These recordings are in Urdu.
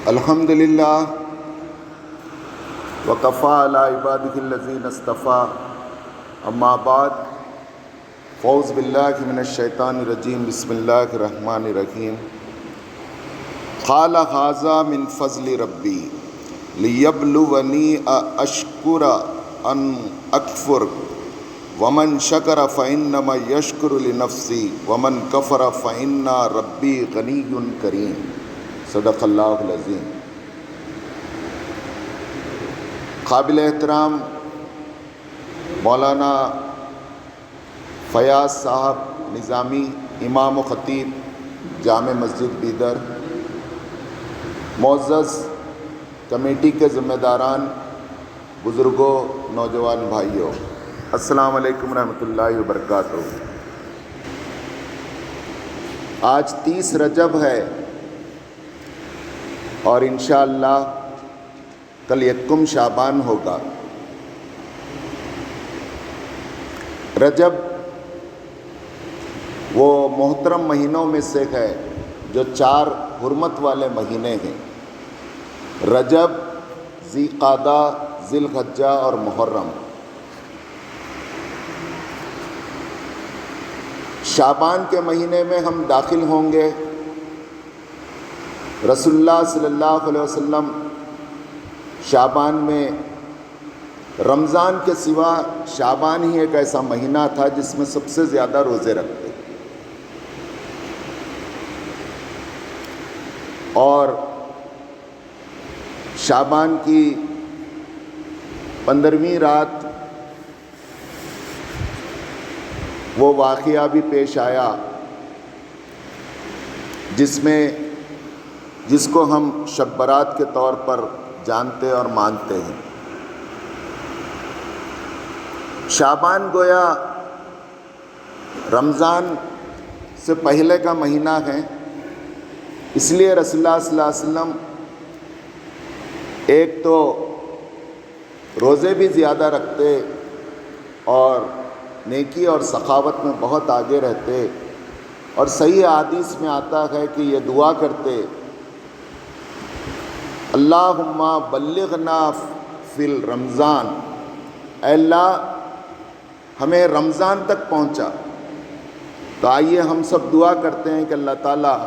الحمدللہ وکفیٰ علی عبادہ الذین اصطفیٰ، اما بعد، فاعوذ باللہ من الشیطان الرجیم، بسم اللہ الرحمن الرحیم۔ قال ھذا من فضل ربی لیبلونی اشکر ام اکفر ومن شکر فانما یشکر لنفسہ ومن کفر فان ربی غنی کریم۔ صدق اللہ العظیم۔ قابل احترام مولانا فیاض صاحب نظامی، امام و خطیب جامع مسجد بیدر، معزز کمیٹی کے ذمہ داران، بزرگوں، نوجوان بھائیوں، السلام علیکم ورحمۃ اللہ وبرکاتہ۔ آج 30 رجب ہے اور انشاءاللہ کل 1 شعبان ہوگا۔ رجب وہ محترم مہینوں میں سے ہے جو 4 حرمت والے مہینے ہیں: رجب، ذی قعدہ، ذی الحجہ اور محرم۔ شعبان کے مہینے میں ہم داخل ہوں گے۔ رسول اللہ صلی اللہ علیہ وسلم شعبان میں، رمضان کے سوا شعبان ہی ایک ایسا مہینہ تھا جس میں سب سے زیادہ روزے رکھتے، اور شعبان کی 15ویں رات وہ واقعہ بھی پیش آیا جس کو ہم شب برات کے طور پر جانتے اور مانتے ہیں۔ شعبان گویا رمضان سے پہلے کا مہینہ ہے، اس لیے رسول اللہ صلی اللہ علیہ وسلم ایک تو روزے بھی زیادہ رکھتے اور نیکی اور سخاوت میں بہت آگے رہتے، اور صحیح حدیث میں آتا ہے کہ یہ دعا کرتے: اللہم بلغنا فی الرمضان، اے اللہ ہمیں رمضان تک پہنچا۔ تو آئیے ہم سب دعا کرتے ہیں کہ اللہ تعالیٰ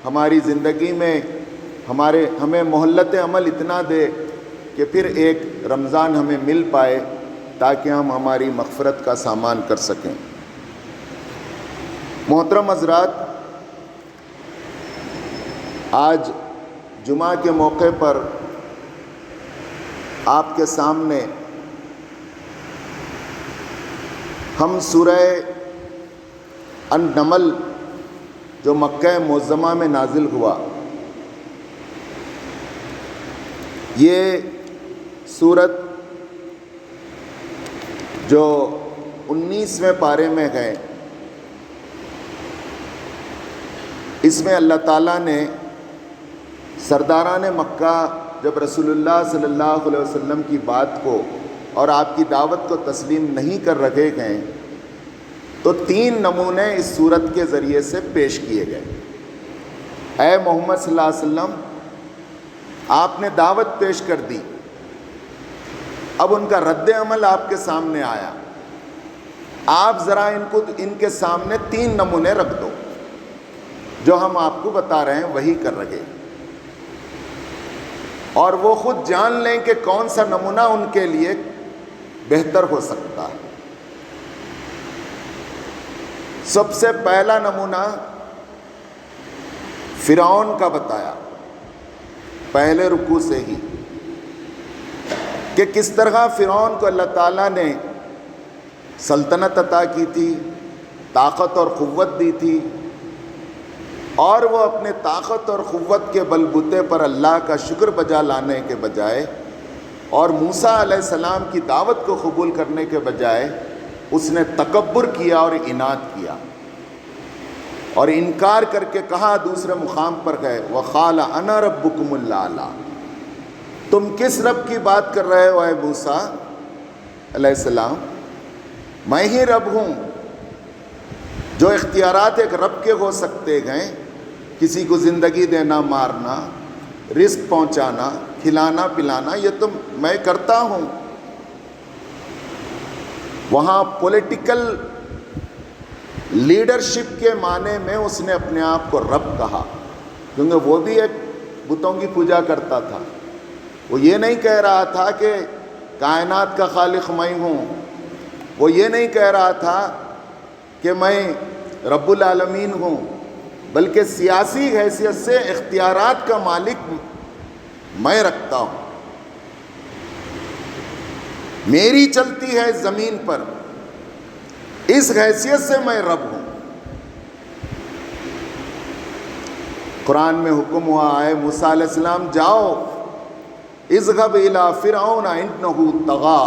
ہماری زندگی میں ہمیں مہلت عمل اتنا دے کہ پھر ایک رمضان ہمیں مل پائے تاکہ ہم ہماری مغفرت کا سامان کر سکیں۔ محترم حضرات، آج جمعہ کے موقع پر آپ کے سامنے ہم سورہ النمل جو مکہ معظمہ میں نازل ہوا، یہ سورت جو 19ویں پارے میں ہے، اس میں اللہ تعالیٰ نے سرداران مکہ جب رسول اللہ صلی اللہ علیہ وسلم کی بات کو اور آپ کی دعوت کو تسلیم نہیں کر رہے ہیں تو 3 نمونے اس صورت کے ذریعے سے پیش کیے گئے۔ اے محمد صلی اللہ علیہ وسلم، آپ نے دعوت پیش کر دی، اب ان کا رد عمل آپ کے سامنے آیا، آپ ذرا ان کے سامنے 3 نمونے رکھ دو جو ہم آپ کو بتا رہے ہیں وہی کر رہے، اور وہ خود جان لیں کہ کون سا نمونہ ان کے لیے بہتر ہو سکتا ہے۔ سب سے پہلا نمونہ فرعون کا بتایا پہلے رکوع سے ہی، کہ کس طرح فرعون کو اللہ تعالیٰ نے سلطنت عطا کی تھی، طاقت اور قوت دی تھی، اور وہ اپنے طاقت اور قوت کے بلبوتے پر اللہ کا شکر بجا لانے کے بجائے اور موسیٰ علیہ السلام کی دعوت کو قبول کرنے کے بجائے اس نے تکبر کیا اور اناد کیا اور انکار کر کے کہا دوسرے مقام پر ہے وَقَالَ أَنَا رَبُّكُمُ الْأَعْلَىٰ، تم کس رب کی بات کر رہے ہو اے موسیٰ علیہ السلام؟ میں ہی رب ہوں۔ جو اختیارات ایک رب کے ہو سکتے ہیں، کسی کو زندگی دینا، مارنا، رزق پہنچانا، کھلانا پلانا، یہ تو میں کرتا ہوں۔ وہاں پولیٹیکل لیڈرشپ کے معنی میں اس نے اپنے آپ کو رب کہا، کیونکہ وہ بھی ایک بتوں کی پوجا کرتا تھا۔ وہ یہ نہیں کہہ رہا تھا کہ کائنات کا خالق میں ہوں، وہ یہ نہیں کہہ رہا تھا کہ میں رب العالمین ہوں، بلکہ سیاسی حیثیت سے اختیارات کا مالک میں رکھتا ہوں، میری چلتی ہے زمین پر، اس حیثیت سے میں رب ہوں۔ قرآن میں حکم ہوا ہے موسیٰ علیہ السلام جاؤ، اذهب الى فرعون انه طغى،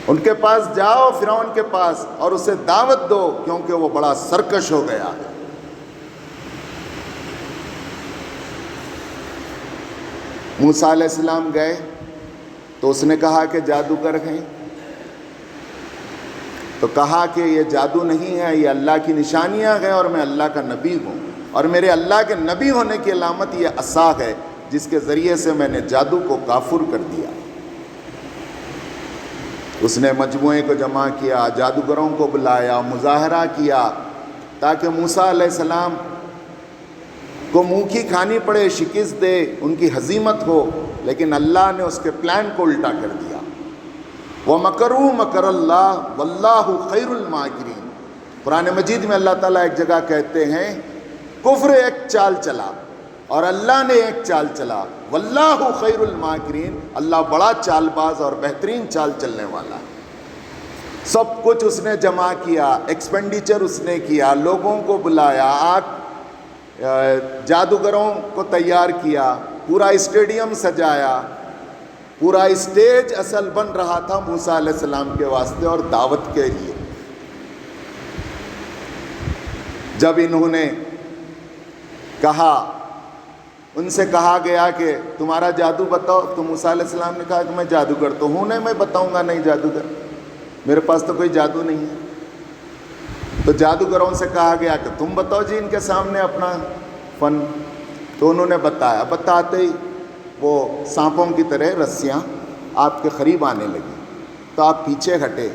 ان کے پاس جاؤ، فرعون کے پاس، اور اسے دعوت دو کیونکہ وہ بڑا سرکش ہو گیا ہے۔ موسیٰ علیہ السلام گئے تو اس نے کہا کہ جادوگر ہیں، تو کہا کہ یہ جادو نہیں ہے، یہ اللہ کی نشانیاں ہیں اور میں اللہ کا نبی ہوں، اور میرے اللہ کے نبی ہونے کی علامت یہ عصا ہے جس کے ذریعے سے میں نے جادو کو کافر کر دیا۔ اس نے مجموعے کو جمع کیا، جادوگروں کو بلایا، مظاہرہ کیا تاکہ موسیٰ علیہ السلام کو منہ کی کھانی پڑے، شکست دے، ان کی ہزیمت ہو، لیکن اللہ نے اس کے پلان کو الٹا کر دیا۔ وَمَكَرُوا مَكَرَ اللَّهُ وَاللَّهُ خَيْرُ الْمَاكِرِينَ۔ قرآن مجید میں اللہ تعالیٰ ایک جگہ کہتے ہیں کفر ایک چال چلا اور اللہ نے ایک چال چلا، واللہ خیر الماکرین، اللہ بڑا چال باز اور بہترین چال چلنے والا ہے۔ سب کچھ اس نے جمع کیا، ایکسپینڈیچر اس نے کیا، لوگوں کو بلایا، جادوگروں کو تیار کیا، پورا اسٹیڈیم سجایا، پورا اسٹیج اصل بن رہا تھا موسیٰ علیہ السلام کے واسطے اور دعوت کے لیے۔ جب انہوں نے کہا، ان سے کہا گیا کہ تمہارا جادو بتاؤ، تو موسیٰ علیہ السلام نے کہا کہ میں جادوگر تو ہوں نہیں، میں بتاؤں گا نہیں جادوگر، میرے پاس تو کوئی جادو نہیں ہے۔ تو جادوگروں سے کہا گیا کہ تم بتاؤ جی ان کے سامنے اپنا فن، تو انہوں نے بتایا، بتاتے ہی وہ سانپوں کی طرح رسیاں آپ کے قریب آنے لگی، تو آپ پیچھے ہٹے،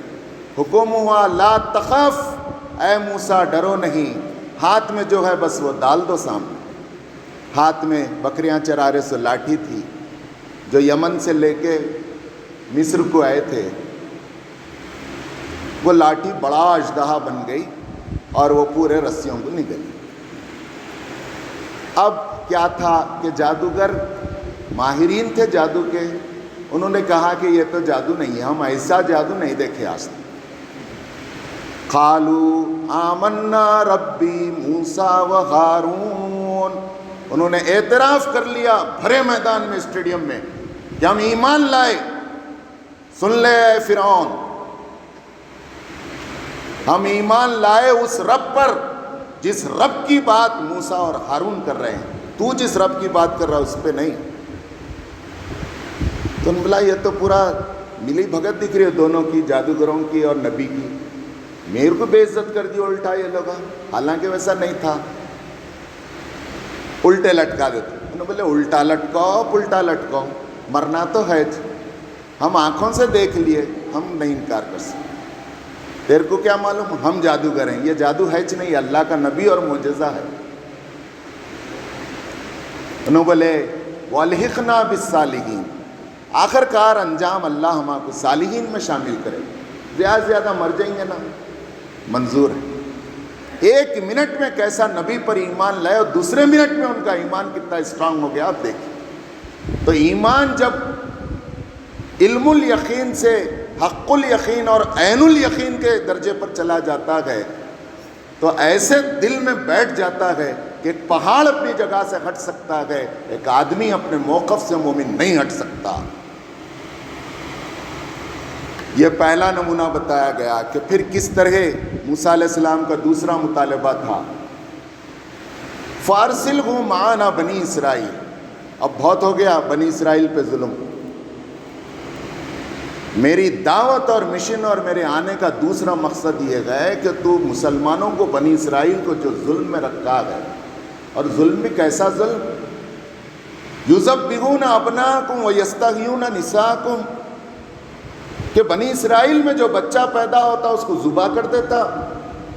حکم ہوا لا تخف، اے موسیٰ ڈرو نہیں، ہاتھ میں جو ہے بس وہ ڈال دو سامنے۔ ہاتھ میں بکریاں چرا رہے سو لاٹھی تھی جو یمن سے لے کے مصر کو آئے تھے، وہ لاٹھی بڑا اژدہا بن گئی اور وہ پورے رسیوں کو نگلی۔ اب کیا تھا کہ جادوگر ماہرین تھے جادو کے، انہوں نے کہا کہ یہ تو جادو نہیں ہے، ہم ایسا جادو نہیں دیکھے آج تک۔ قالوا آمنا ربی موسیٰ و ہارون، انہوں نے اعتراف کر لیا بھرے میدان میں، اسٹیڈیم میں، کہ ہم ایمان لائے۔ سن لے اے فرعون، ہم ایمان لائے اس رب پر جس رب کی بات موسیٰ اور ہارون کر رہے ہیں، تو جس رب کی بات کر رہا اس پہ نہیں۔ تو انہوں نے بولا یہ تو پورا ملی بھگت دکھ رہی ہے دونوں کی، جادوگروں کی اور نبی کی، میرے کو بے عزت کر دی الٹا یہ لوگ، حالانکہ ویسا نہیں تھا، الٹے لٹکا دیتے۔ انہوں نے بولے الٹا لٹکاؤ پلٹا لٹکاؤ، مرنا تو ہے، ہم آنکھوں سے دیکھ لیے، ہم نہیں انکار کر سکتے، تیرے کو کیا معلوم ہم جادوگر ہیں، یہ جادو ہے نہیں، اللہ کا نبی اور معجزہ ہے۔ انہوں بولے وَالْحِقْنَا بِالصَّالِحِينَ، آخر کار انجام اللہ ہمارے کو صالحین میں شامل کرے، زیادہ سے زیادہ مر جائیں گے نا، منظور ہے۔ ایک منٹ میں کیسا نبی پر ایمان لائے اور دوسرے منٹ میں ان کا ایمان کتنا اسٹرانگ ہو گیا آپ دیکھیں۔ تو ایمان جب علم الیقین سے حق الیقین اور عین الیقین کے درجے پر چلا جاتا ہے تو ایسے دل میں بیٹھ جاتا ہے کہ ایک پہاڑ اپنی جگہ سے ہٹ سکتا ہے، ایک آدمی اپنے موقف سے مومن نہیں ہٹ سکتا۔ یہ پہلا نمونہ بتایا گیا کہ پھر کس طرح موسیٰ علیہ السلام کا دوسرا مطالبہ تھا، فارسلہ معنا بنی اسرائیل، اب بہت ہو گیا بنی اسرائیل پہ ظلم، میری دعوت اور مشن اور میرے آنے کا دوسرا مقصد یہ ہے کہ تو مسلمانوں کو، بنی اسرائیل کو جو ظلم میں رکھا ہے اور ظلم بھی کیسا ظلم، یذبحون ابناءکم ویستحیون نساءکم، کہ بنی اسرائیل میں جو بچہ پیدا ہوتا اس کو ذبح کر دیتا،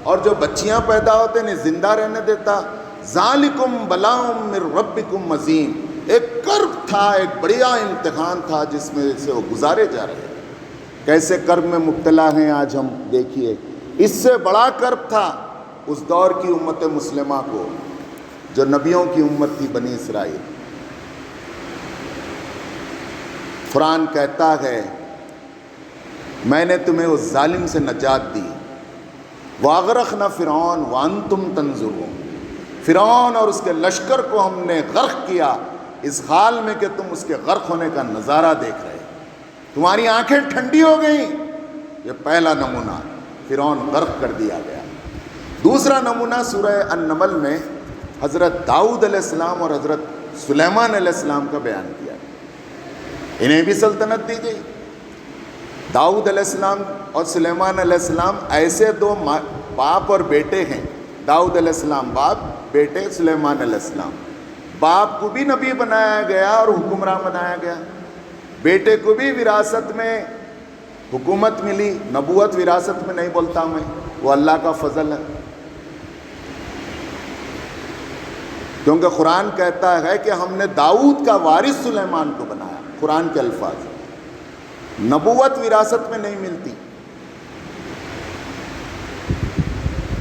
اور جو بچیاں پیدا ہوتے انہیں زندہ رہنے دیتا۔ ذالکم بلاء من ربکم عظیم، ایک کرب تھا، ایک بڑیا امتحان تھا جس میں سے وہ گزارے جا رہے ہیں۔ کیسے کرب میں مبتلا ہیں آج ہم دیکھیے، اس سے بڑا کرب تھا اس دور کی امت مسلمہ کو جو نبیوں کی امت تھی، بنی اسرائیل۔ قرآن کہتا ہے میں نے تمہیں اس ظالم سے نجات دی، وَأَغْرَقْنَا فِرْعَوْنَ وَأَنْتُمْ تَنظُرُونَ، فرعون اور اس کے لشکر کو ہم نے غرق کیا اس حال میں کہ تم اس کے غرق ہونے کا نظارہ دیکھ رہے، تمہاری آنکھیں ٹھنڈی ہو گئیں۔ یہ پہلا نمونہ، فرعون غرق کر دیا گیا۔ دوسرا نمونہ سورہ النمل میں حضرت داؤد علیہ السلام اور حضرت سلیمان علیہ السلام کا بیان کیا، انہیں بھی سلطنت دی گئی۔ داؤد علیہ السلام اور سلیمان علیہ السلام ایسے دو باپ اور بیٹے ہیں، داؤد علیہ السلام باپ، بیٹے سلیمان علیہ السلام۔ باپ کو بھی نبی بنایا گیا اور حکمراں بنایا گیا، بیٹے کو بھی وراثت میں حکومت ملی، نبوت وراثت میں نہیں بولتا میں، وہ اللہ کا فضل ہے، کیونکہ قرآن کہتا ہے کہ ہم نے داؤد کا وارث سلیمان کو بنایا۔ قرآن کے الفاظ، نبوت وراثت میں نہیں ملتی۔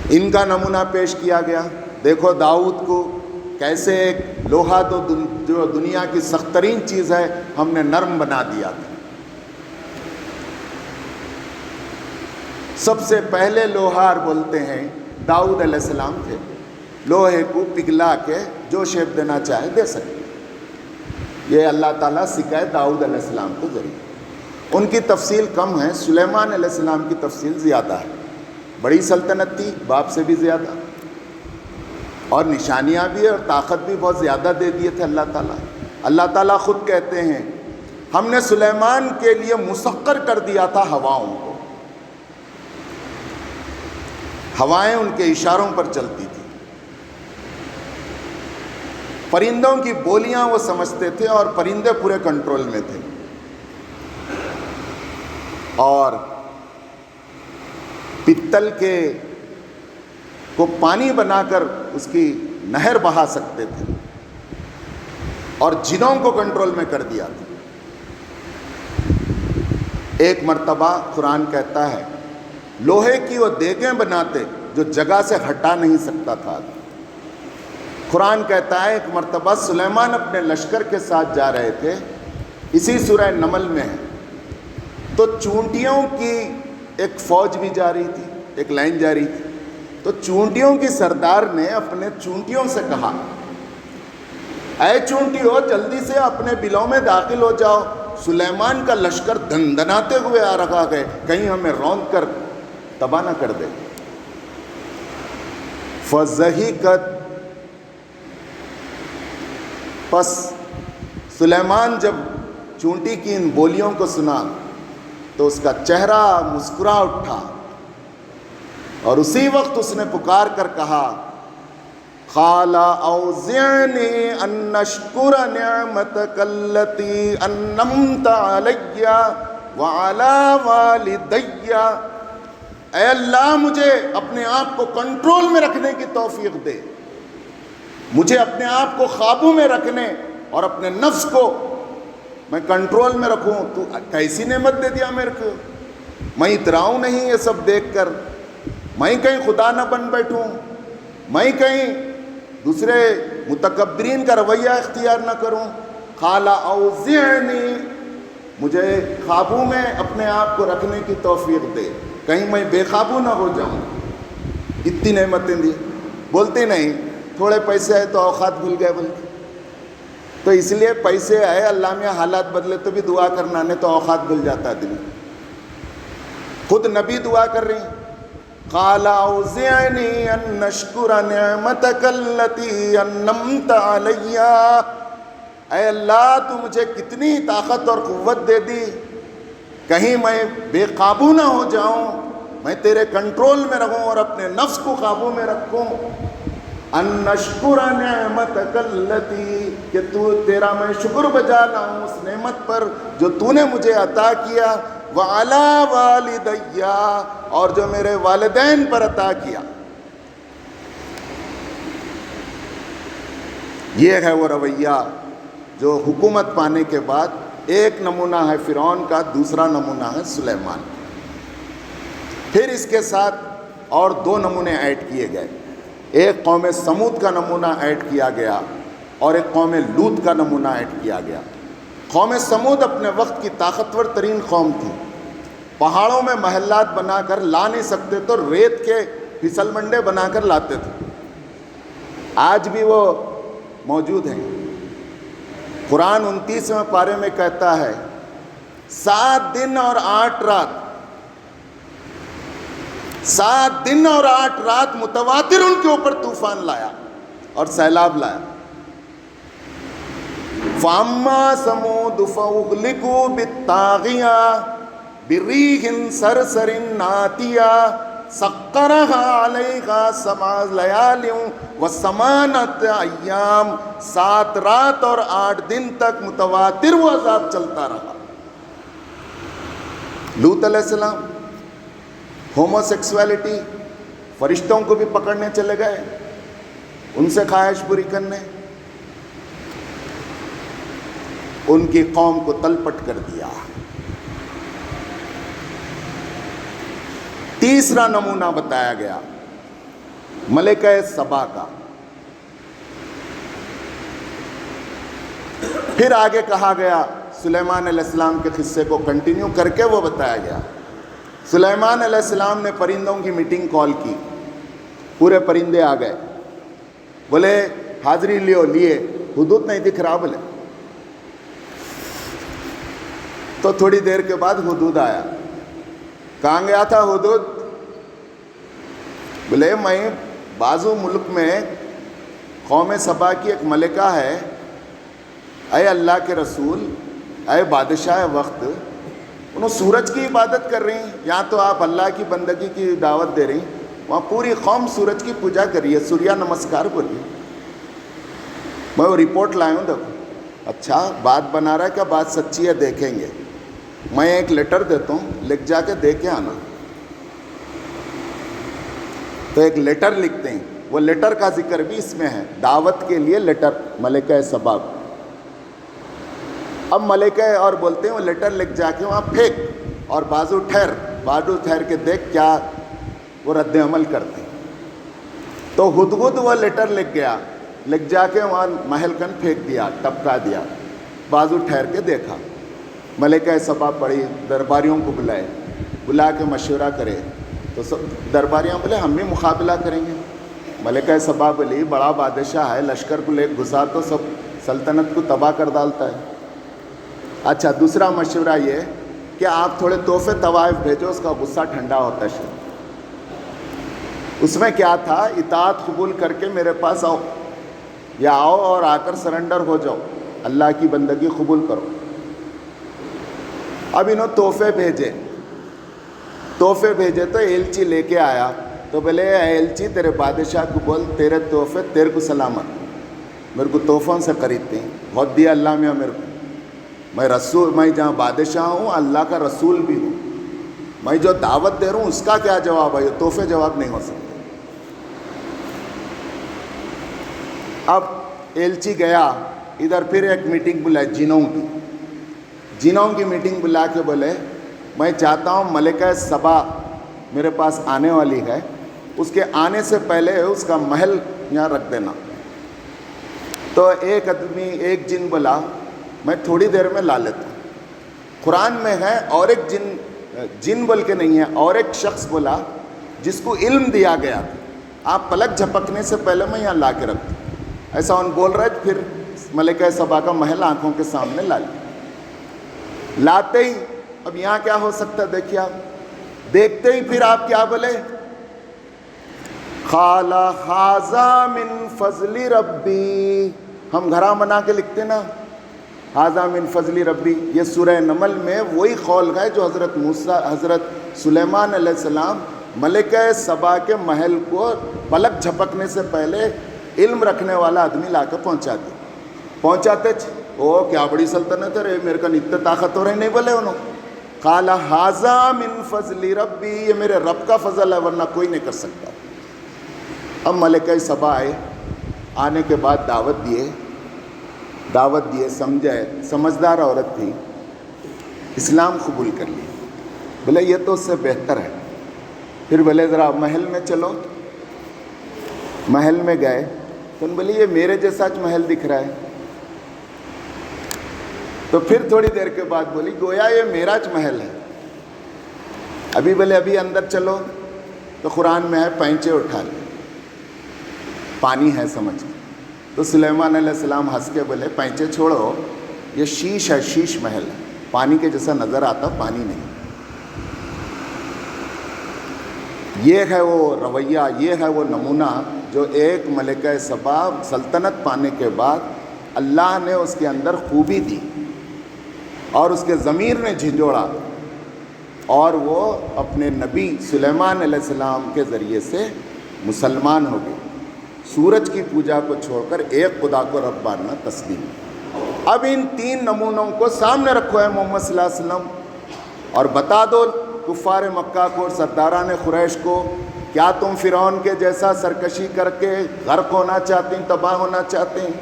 ان کا نمونہ پیش کیا گیا، دیکھو داؤد کو کیسے ایک لوہا جو دنیا کی سخت ترین چیز ہے ہم نے نرم بنا دیا تھا۔ سب سے پہلے لوہار بولتے ہیں داؤد علیہ السلام تھے، لوہے کو پگھلا کے جو شیپ دینا چاہے دے سکتے، یہ اللہ تعالیٰ سکھائے داؤد علیہ السلام کے ذریعے۔ ان کی تفصیل کم ہے، سلیمان علیہ السلام کی تفصیل زیادہ ہے، بڑی سلطنت تھی، باپ سے بھی زیادہ، اور نشانیاں بھی اور طاقت بھی بہت زیادہ دے دیے تھے اللہ تعالیٰ۔ اللہ تعالیٰ خود کہتے ہیں ہم نے سلیمان کے لیے مسخر کر دیا تھا ہواؤں کو، ہوائیں ان کے اشاروں پر چلتی تھی، پرندوں کی بولیاں وہ سمجھتے تھے اور پرندے پورے کنٹرول میں تھے، اور پتل کے کو پانی بنا کر اس کی نہر بہا سکتے تھے، اور جنوں کو کنٹرول میں کر دیا تھا۔ ایک مرتبہ قرآن کہتا ہے لوہے کی وہ دیگیں بناتے جو جگہ سے ہٹا نہیں سکتا تھا۔ قرآن کہتا ہے ایک مرتبہ سلیمان اپنے لشکر کے ساتھ جا رہے تھے، اسی سورہ نمل میں ہے، تو چونٹیوں کی ایک فوج بھی جا رہی تھی، ایک لائن جا رہی تھی، تو چونٹیوں کی سردار نے اپنے چونٹیوں سے کہا اے چونٹیوں جلدی سے اپنے بلوں میں داخل ہو جاؤ، سلیمان کا لشکر دھندناتے ہوئے آ رہا ہے، کہیں ہمیں روند کر تباہ نہ کر دے۔ فضحکت، پس سلیمان جب چونٹی کی ان بولیوں کو سنا تو اس کا چہرہ مسکرا اٹھا، اور اسی وقت اس نے پکار کر کہا قال اوزعنی ان اشکر نعمتک التی انعمت علی وعلی والدی، اے اللہ مجھے اپنے آپ کو کنٹرول میں رکھنے کی توفیق دے، مجھے اپنے آپ کو قابو میں رکھنے اور اپنے نفس کو میں کنٹرول میں رکھوں، تو کیسی نعمت دے دیا میرے کو، میں اتراؤں نہیں یہ سب دیکھ کر، میں کہیں خدا نہ بن بیٹھوں، میں کہیں دوسرے متکبرین کا رویہ اختیار نہ کروں۔ قال اوزعنی، مجھے قابو میں اپنے آپ کو رکھنے کی توفیق دے، کہیں میں بے قابو نہ ہو جاؤں۔ اتنی نعمتیں دی، بولتے نہیں تھوڑے پیسے آئے تو اوقات بھول گئے، بلکہ تو اس لیے پیسے آئے اللہ میں حالات بدلے تو بھی دعا کرنا نہیں تو اوقات بھول جاتا دل۔ خود نبی دعا کر رہی ہیں قال اوزعنی ان اشکر نعمتک التی انعمت علی، اے اللہ تو مجھے کتنی طاقت اور قوت دے دی، کہیں میں بے قابو نہ ہو جاؤں، میں تیرے کنٹرول میں رہوں اور اپنے نفس کو قابو میں رکھوں۔ ان نشکر نعمتک اللتی، کہ تیرا میں شکر بجا لاؤں اس نعمت پر جو تو نے مجھے عطا کیا، وعلی والدی، اور جو میرے والدین پر عطا کیا۔ یہ ہے وہ رویہ جو حکومت پانے کے بعد ایک نمونہ ہے فرعون کا، دوسرا نمونہ ہے سلیمان۔ پھر اس کے ساتھ اور دو نمونے ایڈ کیے گئے، ایک قوم سمود کا نمونہ ایڈ کیا گیا اور ایک قوم لوط کا نمونہ ایڈ کیا گیا۔ قوم سمود اپنے وقت کی طاقتور ترین قوم تھی، پہاڑوں میں محلات بنا کر لا نہیں سکتے تو ریت کے پھسل منڈے بنا کر لاتے تھے، آج بھی وہ موجود ہیں۔ قرآن 29ویں پارے میں کہتا ہے 7 دن اور 8 رات، 7 دن اور 8 رات متواتر ان کے اوپر طوفان لایا اور سیلاب لایا۔ فَأَمَّا ثَمُودُ فَأُهْلِكُوا بِالطَّاغِيَةِ بِرِيحٍ صَرْصَرٍ عَاتِيَةٍ سَخَّرَهَا عَلَيْهَا 7 لَيَالٍ وَثَمَانِيَةَ أَيَّامٍ، 7 رات اور 8 دن تک متواتر وہ عذاب چلتا رہا۔ لوط علیہ السلام ہومو سیکسویلٹی، فرشتوں کو بھی پکڑنے چلے گئے، ان سے خواہش پوری کرنے، ان کی قوم کو تلپٹ کر دیا۔ تیسرا نمونہ بتایا گیا ملکہ سبا کا۔ پھر آگے کہا گیا سلیمان علیہ السلام کے قصے کو کنٹینیو کر کے وہ بتایا گیا۔ سلیمان علیہ السلام نے پرندوں کی میٹنگ کال کی، پورے پرندے آ گئے، بولے حاضری لیے، حدود نہیں دکھ رہا بولے۔ تو تھوڑی دیر کے بعد حدود آیا، کہاں گیا تھا حدود؟ بولے میں بازو ملک میں قوم سبا کی ایک ملکہ ہے، اے اللہ کے رسول، اے بادشاہ وقت، انہوں سورج کی عبادت کر رہی ہیں، یہاں تو آپ اللہ کی بندگی کی دعوت دے رہی ہیں، وہاں پوری قوم سورج کی پوجا کر رہی ہے، سوریہ نمسکار کر رہی ہے۔ میں وہ رپورٹ لایا ہوں، دیکھو اچھا بات بنا رہا ہے کیا بات سچی ہے، دیکھیں گے۔ میں ایک لیٹر دیتا ہوں، لکھ جا کے دے کے آنا۔ تو ایک لیٹر لکھتے ہیں، وہ لیٹر کا ذکر بھی اس میں ہے، دعوت کے لیے لیٹر ملکہ سبا۔ اب ملکہ اور بولتے ہیں وہ لیٹر لکھ جا کے وہاں پھینک اور بازو ٹھہر کے دیکھ کیا وہ رد عمل کرتے ہیں۔ تو ہدہد وہ لیٹر لکھ جا کے وہاں محل کن پھینک دیا، ٹپکا دیا، بازو ٹھہر کے دیکھا۔ ملکہ سبا پڑی، درباریوں کو بلا کے مشورہ کرے، تو سب درباریاں بولے ہم بھی مقابلہ کریں گے۔ ملکہ سبا بولی بڑا بادشاہ ہے، لشکر کو لے گھسا تو سب سلطنت کو تباہ کر ڈالتا ہے۔ اچھا دوسرا مشورہ یہ کہ آپ تھوڑے تحفے طوائف بھیجو، اس کا غصہ ٹھنڈا ہوتا ہے۔ اس میں کیا تھا، اطاعت قبول کر کے میرے پاس آؤ، یا آؤ اور آ کر سرنڈر ہو جاؤ، اللہ کی بندگی قبول کرو۔ اب انہوں تحفے بھیجے تو ایلچی لے کے آیا، تو بولے اے ایلچی تیرے بادشاہ کو بول تیرے تحفے تیرے کو سلامت، میرے کو تحفوں سے خریدتے ہیں، بہت دیا اللہ میاں میرے کو، میں جہاں بادشاہ ہوں اللہ کا رسول بھی ہوں، میں جو دعوت دے رہا ہوں اس کا کیا جواب ہے، یہ تحفے جواب نہیں ہو سکتے۔ اب ایلچی گیا ادھر، پھر ایک میٹنگ بلائی جنوں کی میٹنگ بلا کے بولے میں چاہتا ہوں ملکہ سبا میرے پاس آنے والی ہے، اس کے آنے سے پہلے اس کا محل یہاں رکھ دینا۔ تو ایک جن بولا میں تھوڑی دیر میں لا لیتا ہوں۔ قرآن میں ہے اور ایک جن بول کے نہیں ہے، اور ایک شخص بولا جس کو علم دیا گیا تھا، آپ پلک جھپکنے سے پہلے میں یہاں لا کے رکھتا ہوں، ایسا ان بول رہا ہے۔ پھر ملکہ سبا کا محل آنکھوں کے سامنے لا لیا، لاتے ہی اب یہاں کیا ہو سکتا ہے دیکھیے آپ، دیکھتے ہی پھر آپ کیا بولے، قال ھذا من فضل ربی، ہم گھرا بنا کے لکھتے نا ھذا من فضل ربی، یہ سورہ نمل میں وہی قول ہے جو حضرت سلیمان علیہ السلام ملکہ سبا کے محل کو پلک جھپکنے سے پہلے علم رکھنے والا آدمی لا کے پہنچاتے او کیا بڑی سلطنت ہے رے، میرے کا اتنا طاقت ہو رہے نہیں بولے انہوں. قال ھذا من فضل ربی، یہ میرے رب کا فضل ہے ورنہ کوئی نہیں کر سکتا. اب ملکہ سبا آئے، آنے کے بعد دعوت دیے سمجھدار عورت تھی، اسلام قبول کر لی. بولے یہ تو اس سے بہتر ہے. پھر بولے ذرا محل میں چلو. محل میں گئے تو بولے یہ میرے جیسا محل دکھ رہا ہے. تو پھر تھوڑی دیر کے بعد بولی گویا یہ میراج محل ہے. ابھی بولے ابھی اندر چلو تو قرآن میں ہے پینچے اٹھا لے، پانی ہے سمجھ. تو سلیمان علیہ السلام ہنس کے بولے پینچے چھوڑو، یہ شیش ہے، شیش محل ہے، پانی کے جیسا نظر آتا پانی نہیں. یہ ہے وہ رویہ، یہ ہے وہ نمونہ جو ایک ملکہ سبا سلطنت پانے کے بعد اللہ نے اس کے اندر خوبی دی اور اس کے ضمیر نے جھنجھوڑا، اور وہ اپنے نبی سلیمان علیہ السلام کے ذریعے سے مسلمان ہو گئے. سورج کی پوجا کو چھوڑ کر ایک خدا کو رب ماننا تسلیم. اب ان 3 نمونوں کو سامنے رکھو ہے محمد صلی اللہ علیہ وسلم، اور بتا دو کفار مکہ کو اور سرداران قریش کو، کیا تم فرعون کے جیسا سرکشی کر کے غرق ہونا چاہتے ہیں، تباہ ہونا چاہتے ہیں؟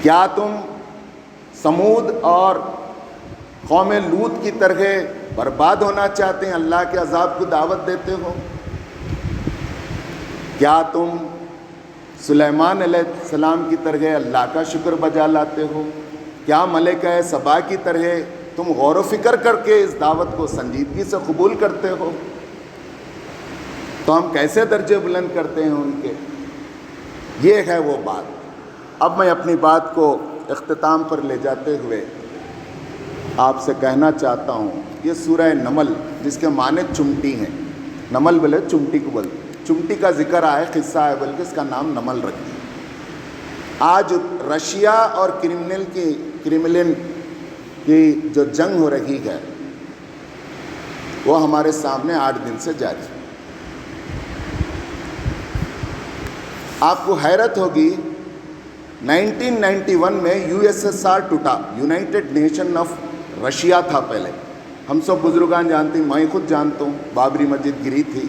کیا تم سمود اور قوم لوط کی طرح برباد ہونا چاہتے ہیں، اللہ کے عذاب کو دعوت دیتے ہو؟ کیا تم سلیمان علیہ السلام کی طرح اللہ کا شکر بجا لاتے ہو؟ کیا ملکہ سبا کی طرح تم غور و فکر کر کے اس دعوت کو سنجیدگی سے قبول کرتے ہو؟ تو ہم کیسے درجے بلند کرتے ہیں ان کے. یہ ہے وہ بات. اب میں اپنی بات کو اختتام پر لے جاتے ہوئے آپ سے کہنا چاہتا ہوں، یہ سورہ نمل جس کے معنی چمٹی ہیں، نمل بولے چمٹی کو بولتے، چمٹی کا ذکر آئے، قصہ ہے، بلکہ اس کا نام نمل رکھ دیا. آج رشیا اور کرملن کی جو جنگ ہو رہی ہے وہ ہمارے سامنے 8 دن سے جاری ہے. آپ کو حیرت ہوگی 1991 میں USSR ٹوٹا، یونائٹڈ نیشن آف رشیا تھا پہلے. ہم سب بزرگان جانتے ہیں، میں خود جانتا ہوں، بابری مسجد گری تھی.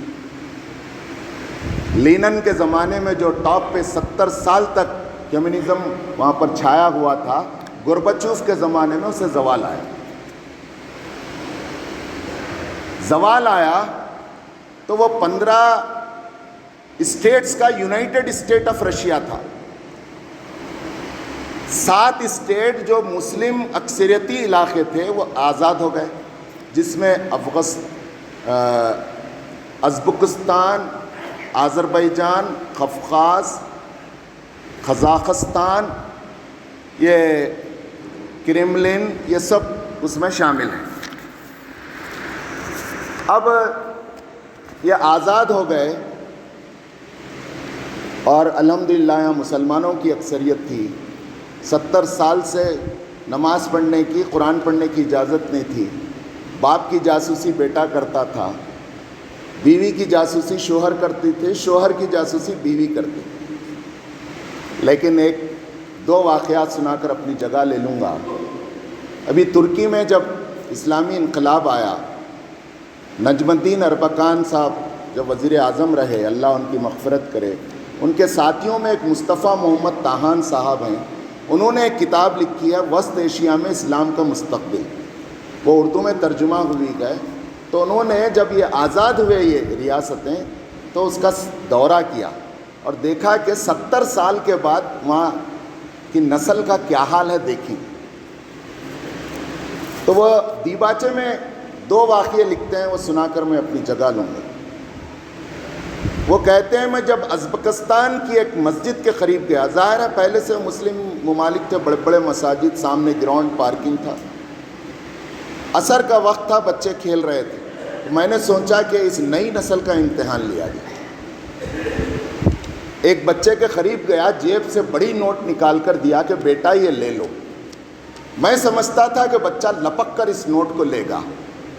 لینن کے زمانے میں جو ٹاپ پہ 70 سال تک کمیونزم وہاں پر چھایا ہوا تھا، گورباچوف کے زمانے میں اسے زوال آیا تو وہ 15 اسٹیٹس کا یونائٹڈ اسٹیٹ آف رشیا تھا. 7 اسٹیٹ جو مسلم اکثریتی علاقے تھے وہ آزاد ہو گئے، جس میں ازبکستان، آذربائیجان، قفقاز، قزاقستان، یہ کرملن، یہ سب اس میں شامل ہیں. اب یہ آزاد ہو گئے اور الحمدللہ یہاں مسلمانوں کی اکثریت تھی. 70 سال سے نماز پڑھنے کی، قرآن پڑھنے کی اجازت نہیں تھی. باپ کی جاسوسی بیٹا کرتا تھا، بیوی کی جاسوسی شوہر کرتی تھے، شوہر کی جاسوسی بیوی کرتی تھی. لیکن 1-2 واقعات سنا کر اپنی جگہ لے لوں گا. ابھی ترکی میں جب اسلامی انقلاب آیا، نجم الدین اربکان صاحب جب وزیر اعظم رہے، اللہ ان کی مغفرت کرے، ان کے ساتھیوں میں ایک مصطفیٰ محمد طاہان صاحب ہیں. انہوں نے ایک کتاب لکھی ہے وسط ایشیا میں اسلام کا مستقبل، وہ اردو میں ترجمہ ہوئی ہے. تو انہوں نے جب یہ آزاد ہوئے یہ ریاستیں تو اس کا دورہ کیا اور دیکھا کہ 70 سال کے بعد وہاں کی نسل کا کیا حال ہے دیکھیں. تو وہ دیباچے میں 2 واقعے لکھتے ہیں، وہ سنا کر میں اپنی جگہ لوں گا. وہ کہتے ہیں میں جب ازبکستان کی ایک مسجد کے قریب گیا، ظاہر ہے پہلے سے مسلم ممالک تھے، بڑے بڑے مساجد، سامنے گراؤنڈ، پارکنگ تھا. عصر کا وقت تھا، بچے کھیل رہے تھے. میں نے سوچا کہ اس نئی نسل کا امتحان لیا جائے. ایک بچے کے قریب گیا، جیب سے بڑی نوٹ نکال کر دیا کہ بیٹا یہ لے لو. میں سمجھتا تھا کہ بچہ لپک کر اس نوٹ کو لے گا،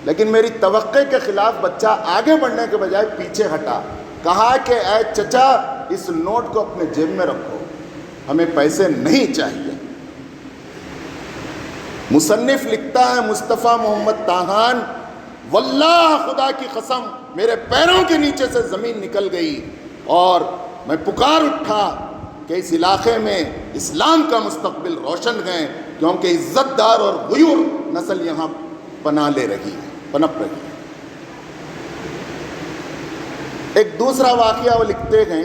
لیکن میری توقع کے خلاف بچہ آگے بڑھنے کے بجائے پیچھے ہٹا. کہا کہ اے چچا اس نوٹ کو اپنے جیب میں رکھو، ہمیں پیسے نہیں چاہیے۔ مصنف لکھتا ہے مصطفیٰ محمد تاہان، واللہ خدا کی قسم میرے پیروں کے نیچے سے زمین نکل گئی اور میں پکار اٹھا کہ اس علاقے میں اسلام کا مستقبل روشن ہے، کیونکہ عزت دار اور غیور نسل یہاں پناہ لے رہی ہے، پنپ رہی ہے۔ ایک دوسرا واقعہ وہ لکھتے ہیں،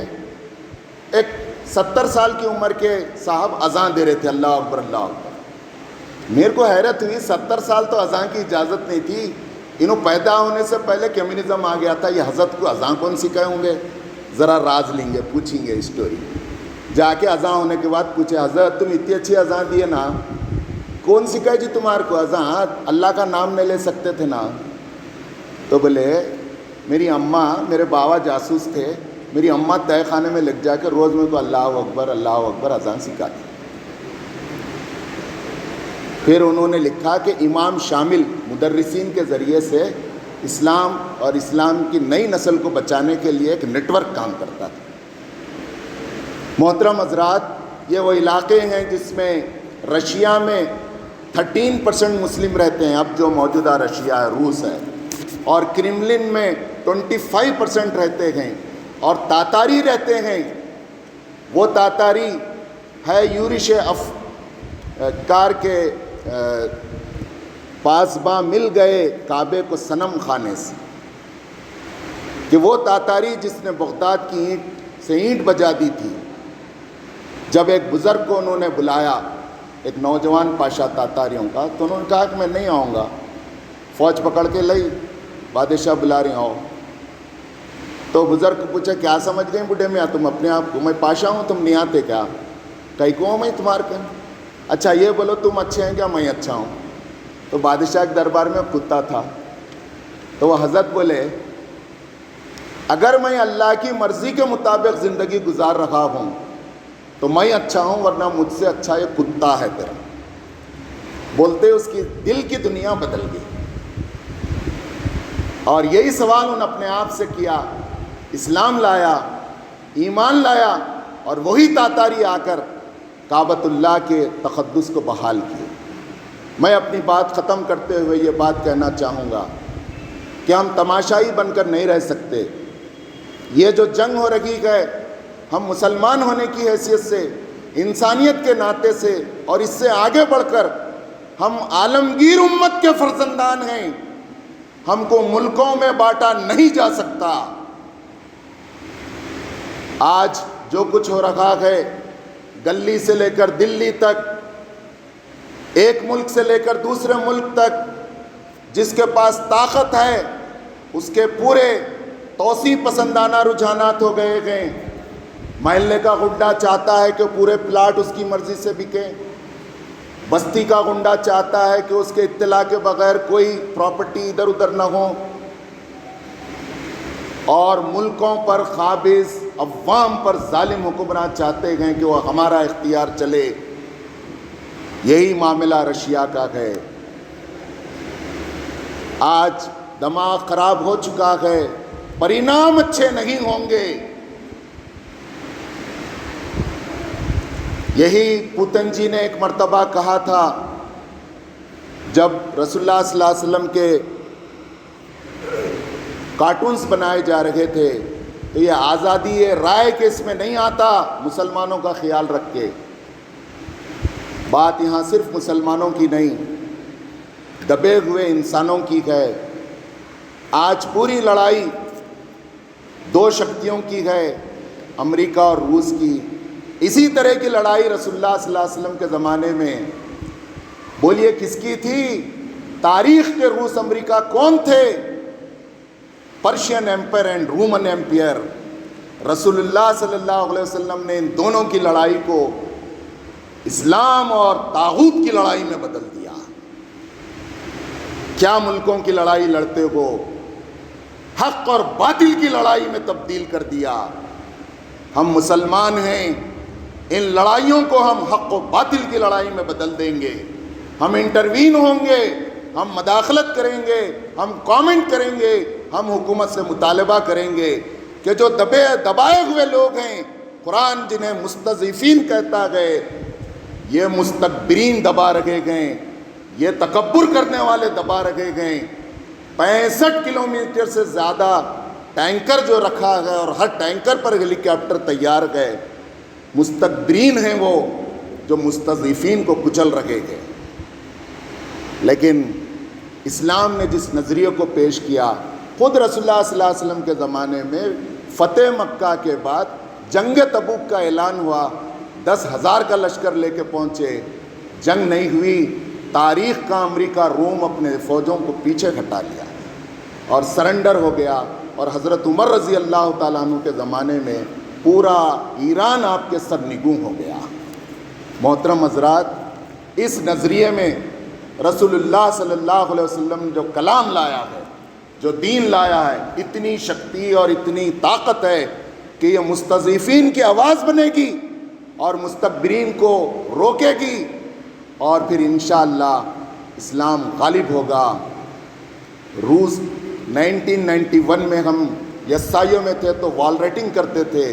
ایک 70 سال کی عمر کے صاحب اذان دے رہے تھے، اللہ اکبر اللہ اکبر۔ میرے کو حیرت ہوئی، 70 سال تو اذان کی اجازت نہیں تھی، انہوں پیدا ہونے سے پہلے کمیونزم آ گیا تھا، یہ حضرت کو اذان کون سکھائے ہوں گے؟ ذرا راز لیں گے، پوچھیں گے اسٹوری، جا کے اذان ہونے کے بعد پوچھے حضرت تم اتنی اچھی اذان دیے نا، کون سکھائے جی تمہارے کو اذان؟ اللہ کا نام نہیں لے سکتے تھے نا؟ تو بولے میری اماں، میرے بابا جاسوس تھے، میری اماں تہہ خانے میں لگ جا کے روز میرے کو اللہ اکبر اذان سکھاتی۔ پھر انہوں نے لکھا کہ امام شامل مدرسین کے ذریعے سے اسلام اور اسلام کی نئی نسل کو بچانے کے لیے ایک نیٹ ورک کام کرتا تھا۔ محترم حضرات، یہ وہ علاقے ہیں جس میں رشیا میں 13% مسلم رہتے ہیں، اب جو موجودہ رشیا ہے، روس ہے، اور کرملن میں 25% رہتے ہیں، اور تاتاری رہتے ہیں۔ وہ تاتاری ہے یورش کار کے پاسباں مل گئے کعبے کو صنم خانے سے، کہ وہ تاتاری جس نے بغداد کی اینٹ سے اینٹ بجا دی تھی۔ جب ایک بزرگ کو انہوں نے بلایا، ایک نوجوان پاشا تاتاریوں کا، تو انہوں نے کہا کہ میں نہیں آؤں گا، فوج پکڑ کے لئی، بادشاہ بلا رہے ہو۔ تو بزرگ کو پوچھا کیا سمجھ گئے بوڑھے میاں تم اپنے آپ کو؟ میں پاشا ہوں، تم نہیں آتے کیا؟ کئی کو میں تمہارے کے؟ اچھا یہ بولو تم اچھے ہیں کیا میں اچھا ہوں؟ تو بادشاہ کے دربار میں کتا تھا، تو وہ حضرت بولے اگر میں اللہ کی مرضی کے مطابق زندگی گزار رہا ہوں تو میں اچھا ہوں، ورنہ مجھ سے اچھا یہ کتا ہے تیرا۔ بولتے اس کی دل کی دنیا بدل گئی، اور یہی سوال انہوں نے اپنے آپ سے کیا، اسلام لایا، ایمان لایا، اور وہی تاتاری آ کر کعبۃ اللہ کے تقدس کو بحال کیے۔ میں اپنی بات ختم کرتے ہوئے یہ بات کہنا چاہوں گا کہ ہم تماشائی بن کر نہیں رہ سکتے۔ یہ جو جنگ ہو رہی ہے، ہم مسلمان ہونے کی حیثیت سے، انسانیت کے ناطے سے، اور اس سے آگے بڑھ کر ہم عالمگیر امت کے فرزندان ہیں، ہم کو ملکوں میں بانٹا نہیں جا سکتا۔ آج جو کچھ ہو رہا ہے، گلی سے لے کر دلی تک، ایک ملک سے لے کر دوسرے ملک تک، جس کے پاس طاقت ہے اس کے پورے توسیع پسندانہ رجحانات ہو گئے ہیں۔ محلے کا غنڈہ چاہتا ہے کہ پورے پلاٹ اس کی مرضی سے بکیں، بستی کا غنڈہ چاہتا ہے کہ اس کے اطلاع کے بغیر کوئی پراپرٹی ادھر ادھر نہ ہو، اور ملکوں پر قابض عوام پر ظالم حکمران چاہتے ہیں کہ وہ ہمارا اختیار چلے۔ یہی معاملہ رشیا کا ہے۔ آج دماغ خراب ہو چکا ہے، پرینام اچھے نہیں ہوں گے۔ یہی پوتن جی نے ایک مرتبہ کہا تھا، جب رسول اللہ صلی اللہ علیہ وسلم کے کارٹونز بنائے جا رہے تھے، تو یہ آزادی رائے کے اس میں نہیں آتا، مسلمانوں کا خیال رکھ کے۔ بات یہاں صرف مسلمانوں کی نہیں، دبے ہوئے انسانوں کی ہے۔ آج پوری لڑائی دو شکتیوں کی ہے، امریکہ اور روس کی۔ اسی طرح کی لڑائی رسول اللہ صلی اللہ علیہ وسلم کے زمانے میں، بولیے کس کی تھی؟ تاریخ کے روس امریکہ کون تھے؟ Persian empire and Roman empire. رسول اللہ صلی اللہ علیہ وسلم نے ان دونوں کی لڑائی کو اسلام اور طاغوت کی لڑائی میں بدل دیا۔ کیا ملکوں کی لڑائی لڑتے ہو، حق اور باطل کی لڑائی میں تبدیل کر دیا۔ ہم مسلمان ہیں، ان لڑائیوں کو ہم حق و باطل کی لڑائی میں بدل دیں گے۔ ہم انٹروین ہوں گے، ہم مداخلت کریں گے، ہم کامنٹ کریں گے، ہم حکومت سے مطالبہ کریں گے کہ جو دبائے ہوئے لوگ ہیں، قرآن جنہیں مستضعفین کہتا گئے، یہ مستکبرین دبا رکھے گئے، یہ تکبر کرنے والے دبا رکھے گئے۔ 65 کلومیٹر سے زیادہ ٹینکر جو رکھا گیا اور ہر ٹینکر پر ہیلی کاپٹر تیار گئے، مستکبرین ہیں وہ جو مستضعفین کو کچل رکھے گئے۔ لیکن اسلام نے جس نظریے کو پیش کیا، خود رسول اللہ صلی اللہ علیہ وسلم کے زمانے میں فتح مکہ کے بعد جنگ تبوک کا اعلان ہوا، 10,000 کا لشکر لے کے پہنچے، جنگ نہیں ہوئی، تاریخ کا امریکہ روم اپنے فوجوں کو پیچھے ہٹا لیا اور سرنڈر ہو گیا، اور حضرت عمر رضی اللہ تعالیٰ عنہ کے زمانے میں پورا ایران آپ کے سر نگوں ہو گیا۔ محترم حضرات، اس نظریے میں رسول اللہ صلی اللہ علیہ وسلم جو کلام لایا ہے، جو دین لایا ہے، اتنی شکتی اور اتنی طاقت ہے کہ یہ مستضعفین کی آواز بنے گی اور مستکبرین کو روکے گی، اور پھر انشاءاللہ اسلام غالب ہوگا۔ روس 1991 میں ہم یسائیوں میں تھے تو وال رائٹنگ کرتے تھے،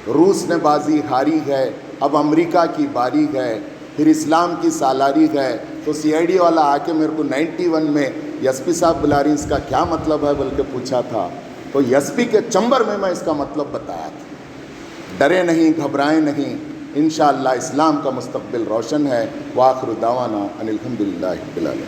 روس نے بازی ہاری ہے، اب امریکہ کی باری ہے، پھر اسلام کی سالاری ہے۔ تو سی آئی ڈی والا آ کے میرے کو 91 میں ایس پی صاحب بلا رہی، اس کا کیا مطلب ہے بلکہ پوچھا تھا، تو ایس پی کے چمبر میں اس کا مطلب بتایا تھا۔ ڈرے نہیں، گھبرائیں نہیں، انشاءاللہ اسلام کا مستقبل روشن ہے۔ وآخر دعوانا ان الحمدللہ رب العالمین۔